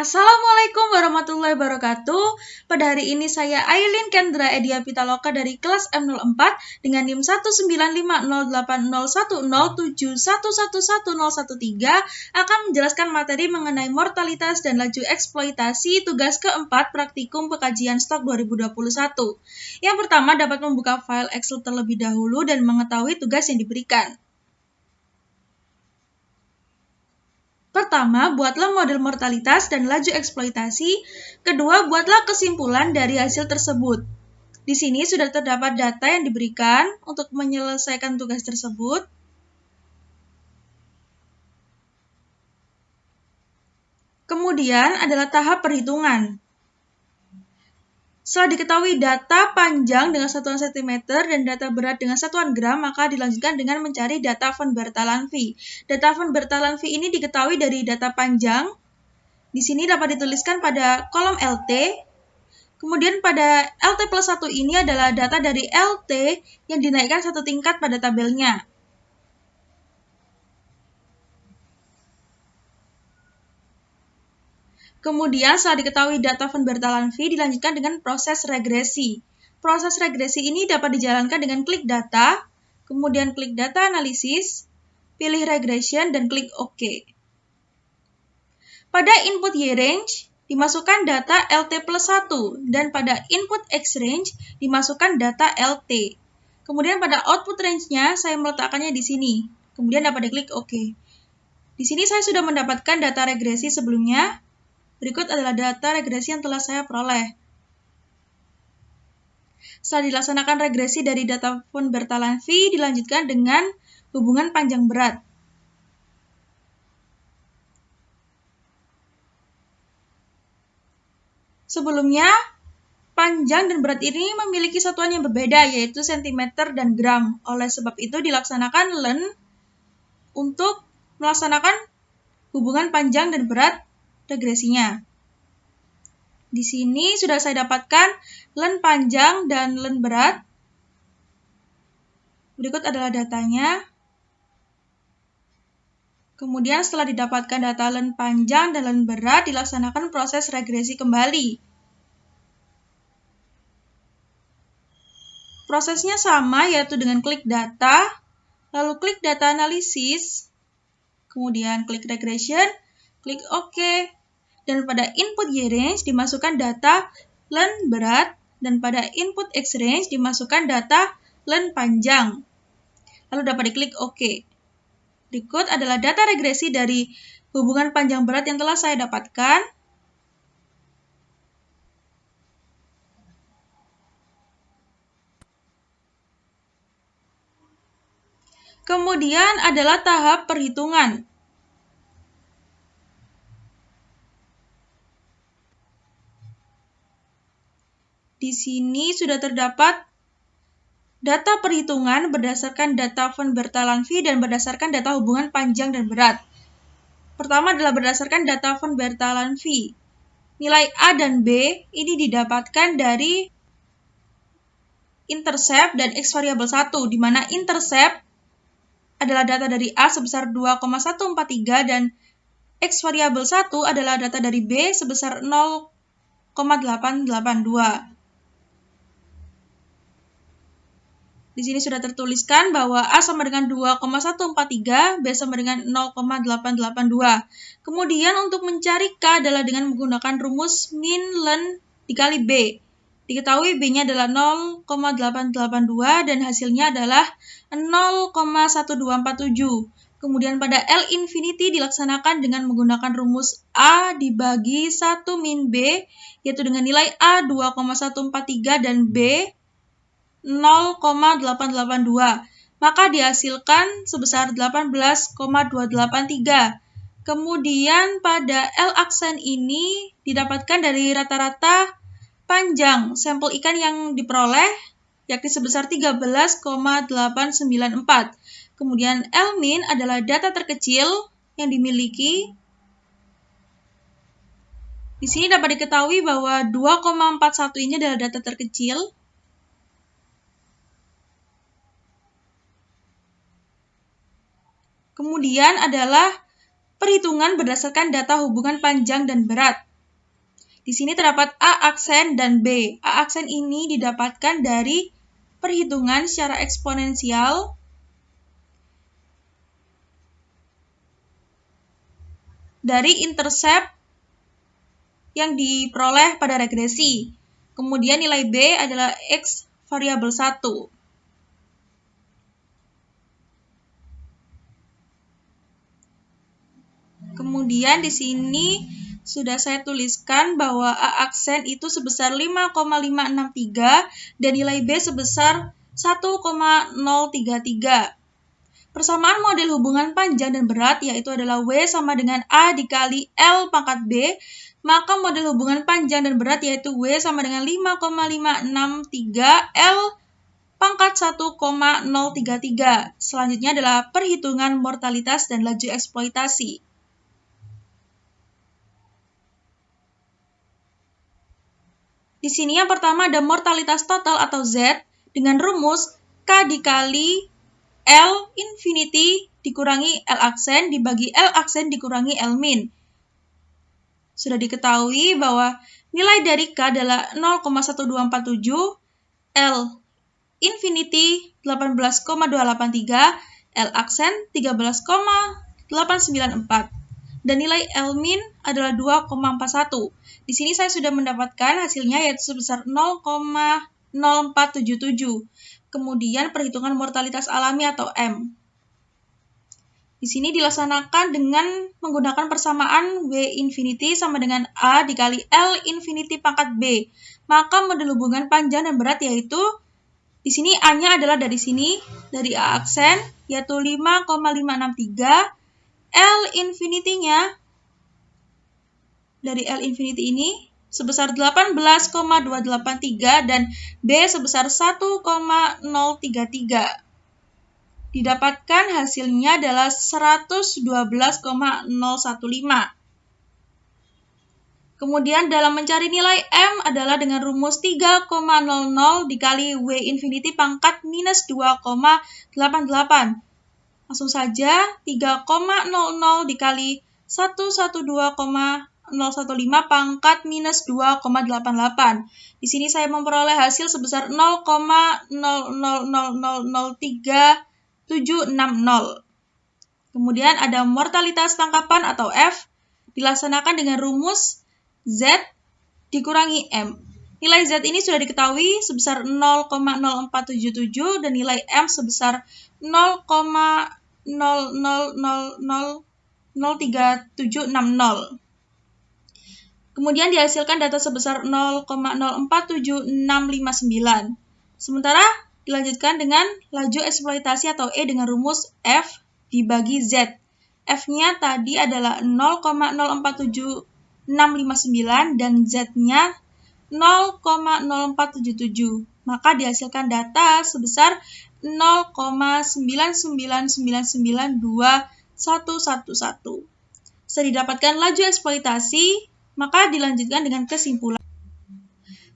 Assalamualaikum warahmatullahi wabarakatuh. Pada hari ini saya Ailin Kendra Edia Pitaloka dari kelas M04 dengan NIM 19508801071111013 akan menjelaskan materi mengenai mortalitas dan laju eksploitasi tugas keempat praktikum pekajian stok 2021. Yang pertama dapat membuka file Excel terlebih dahulu dan mengetahui tugas yang diberikan. Pertama, buatlah model mortalitas dan laju eksploitasi. Kedua, buatlah kesimpulan dari hasil tersebut. Di sini sudah terdapat data yang diberikan untuk menyelesaikan tugas tersebut. Kemudian adalah tahap perhitungan. Setelah diketahui data panjang dengan satuan cm dan data berat dengan satuan gram, maka dilanjutkan dengan mencari data von Bertalanffy. Data von Bertalanffy ini diketahui dari data panjang. Di sini dapat dituliskan pada kolom LT. Kemudian pada LT plus 1 ini adalah data dari LT yang dinaikkan satu tingkat pada tabelnya. Kemudian setelah diketahui data von Bertalanffy dilanjutkan dengan proses regresi. Proses regresi ini dapat dijalankan dengan klik data, kemudian klik data analisis, pilih regression dan klik OK. Pada input Y-range dimasukkan data LT plus 1 dan pada input X-range dimasukkan data LT. Kemudian pada output range-nya saya meletakkannya di sini. Kemudian dapat diklik OK. Di sini saya sudah mendapatkan data regresi sebelumnya. Berikut adalah data regresi yang telah saya peroleh. Setelah dilaksanakan regresi dari data von Bertalanffy, dilanjutkan dengan hubungan panjang berat. Sebelumnya, panjang dan berat ini memiliki satuan yang berbeda, yaitu cm dan gram. Oleh sebab itu, dilaksanakan len untuk melaksanakan hubungan panjang dan berat regresinya. Di sini sudah saya dapatkan len panjang dan len berat. Berikut adalah datanya. Kemudian setelah didapatkan data len panjang dan len berat, dilaksanakan proses regresi kembali. Prosesnya sama, yaitu dengan klik data, lalu klik data analisis, kemudian klik regression, klik OK, dan pada input Y-range dimasukkan data len berat, dan pada input X-range dimasukkan data len panjang. Lalu dapat diklik OK. Berikut adalah data regresi dari hubungan panjang berat yang telah saya dapatkan. Kemudian adalah tahap perhitungan. Di sini sudah terdapat data perhitungan berdasarkan data von Bertalanffy dan berdasarkan data hubungan panjang dan berat. Pertama adalah berdasarkan data von Bertalanffy. Nilai A dan B ini didapatkan dari intercept dan X variabel 1, di mana intercept adalah data dari A sebesar 2,143 dan X variabel 1 adalah data dari B sebesar 0,882. Di sini sudah tertuliskan bahwa A sama dengan 2,143, B sama dengan 0,882. Kemudian untuk mencari K adalah dengan menggunakan rumus min len dikali B. Diketahui B-nya adalah 0,882 dan hasilnya adalah 0,1247. Kemudian pada L infinity dilaksanakan dengan menggunakan rumus A dibagi 1 min B, yaitu dengan nilai A 2,143 dan B 0,882. Maka dihasilkan sebesar 18,283. Kemudian pada L aksen ini didapatkan dari rata-rata panjang sampel ikan yang diperoleh, yakni sebesar 13,894. Kemudian L min adalah data terkecil yang dimiliki. Di sini dapat diketahui bahwa 2,41 ini adalah data terkecil. Kemudian adalah perhitungan berdasarkan data hubungan panjang dan berat. Di sini terdapat A aksen dan B. A aksen ini didapatkan dari perhitungan secara eksponensial dari intercept yang diperoleh pada regresi. Kemudian nilai B adalah X variabel 1. Kemudian di sini sudah saya tuliskan bahwa A aksen itu sebesar 5,563 dan nilai B sebesar 1,033. Persamaan model hubungan panjang dan berat yaitu adalah W sama dengan A dikali L pangkat B, maka model hubungan panjang dan berat yaitu W sama dengan 5,563 L pangkat 1,033. Selanjutnya adalah perhitungan mortalitas dan laju eksploitasi. Di sini yang pertama ada mortalitas total atau Z dengan rumus K dikali L infinity dikurangi L aksen dibagi L aksen dikurangi L min. Sudah diketahui bahwa nilai dari K adalah 0,1247, L infinity 18,283, L aksen 13,894, dan nilai L min adalah 2,41. Di sini saya sudah mendapatkan hasilnya yaitu sebesar 0,0477. Kemudian perhitungan mortalitas alami atau M. Di sini dilaksanakan dengan menggunakan persamaan W infinity sama dengan A dikali L infinity pangkat B. Maka model hubungan panjang dan berat yaitu di sini A-nya adalah dari sini, dari A aksen yaitu 5,563. L infinity-nya dari L infinity ini sebesar 18,283 dan B sebesar 1,033. Didapatkan hasilnya adalah 112,015. Kemudian dalam mencari nilai M adalah dengan rumus 3,00 dikali W infinity pangkat minus 2,88. Langsung saja 3,00 dikali 112,015 pangkat minus 2,88. Di sini saya memperoleh hasil sebesar 0,0000370. Kemudian ada mortalitas tangkapan atau F dilaksanakan dengan rumus Z dikurangi M. Nilai Z ini sudah diketahui sebesar 0,0477 dan nilai M sebesar 0,000370. Kemudian dihasilkan data sebesar 0,047659. Sementara dilanjutkan dengan laju eksploitasi atau E dengan rumus F dibagi Z. F-nya tadi adalah 0,047659 dan Z-nya 0,0477. Maka dihasilkan data sebesar 0,9999211. Setelah didapatkan laju eksploitasi, maka dilanjutkan dengan kesimpulan.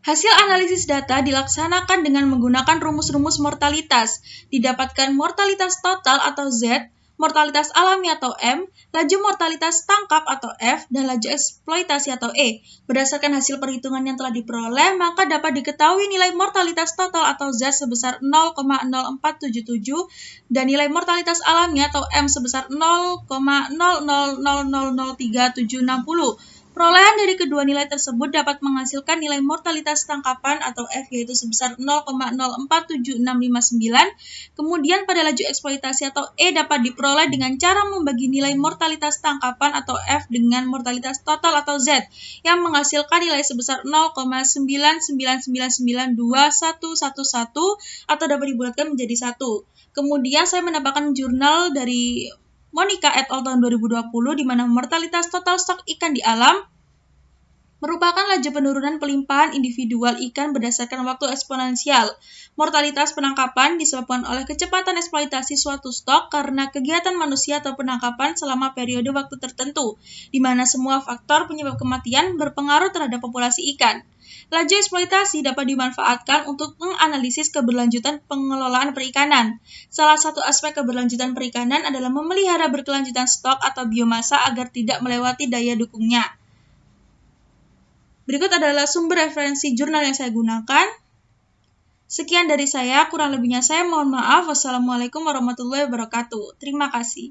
Hasil analisis data dilaksanakan dengan menggunakan rumus-rumus mortalitas. Didapatkan mortalitas total atau Z, mortalitas alami atau M, laju mortalitas tangkap atau F, dan laju eksploitasi atau E. Berdasarkan hasil perhitungan yang telah diperoleh, maka dapat diketahui nilai mortalitas total atau Z sebesar 0,0477 dan nilai mortalitas alami atau M sebesar 0,00000370. Perolehan dari kedua nilai tersebut dapat menghasilkan nilai mortalitas tangkapan atau F yaitu sebesar 0,047659. Kemudian pada laju eksploitasi atau E dapat diperoleh dengan cara membagi nilai mortalitas tangkapan atau F dengan mortalitas total atau Z yang menghasilkan nilai sebesar 0,9999211 atau dapat dibulatkan menjadi 1. Kemudian saya mendapatkan jurnal dari Monica et al. Tahun 2020 di mana mortalitas total stok ikan di alam merupakan laju penurunan pelimpahan individual ikan berdasarkan waktu eksponensial. Mortalitas penangkapan disebabkan oleh kecepatan eksploitasi suatu stok karena kegiatan manusia atau penangkapan selama periode waktu tertentu, di mana semua faktor penyebab kematian berpengaruh terhadap populasi ikan. Laju eksploitasi dapat dimanfaatkan untuk menganalisis keberlanjutan pengelolaan perikanan. Salah satu aspek keberlanjutan perikanan adalah memelihara berkelanjutan stok atau biomasa agar tidak melewati daya dukungnya. Berikut adalah sumber referensi jurnal yang saya gunakan. Sekian dari saya, kurang lebihnya saya mohon maaf. Wassalamualaikum warahmatullahi wabarakatuh. Terima kasih.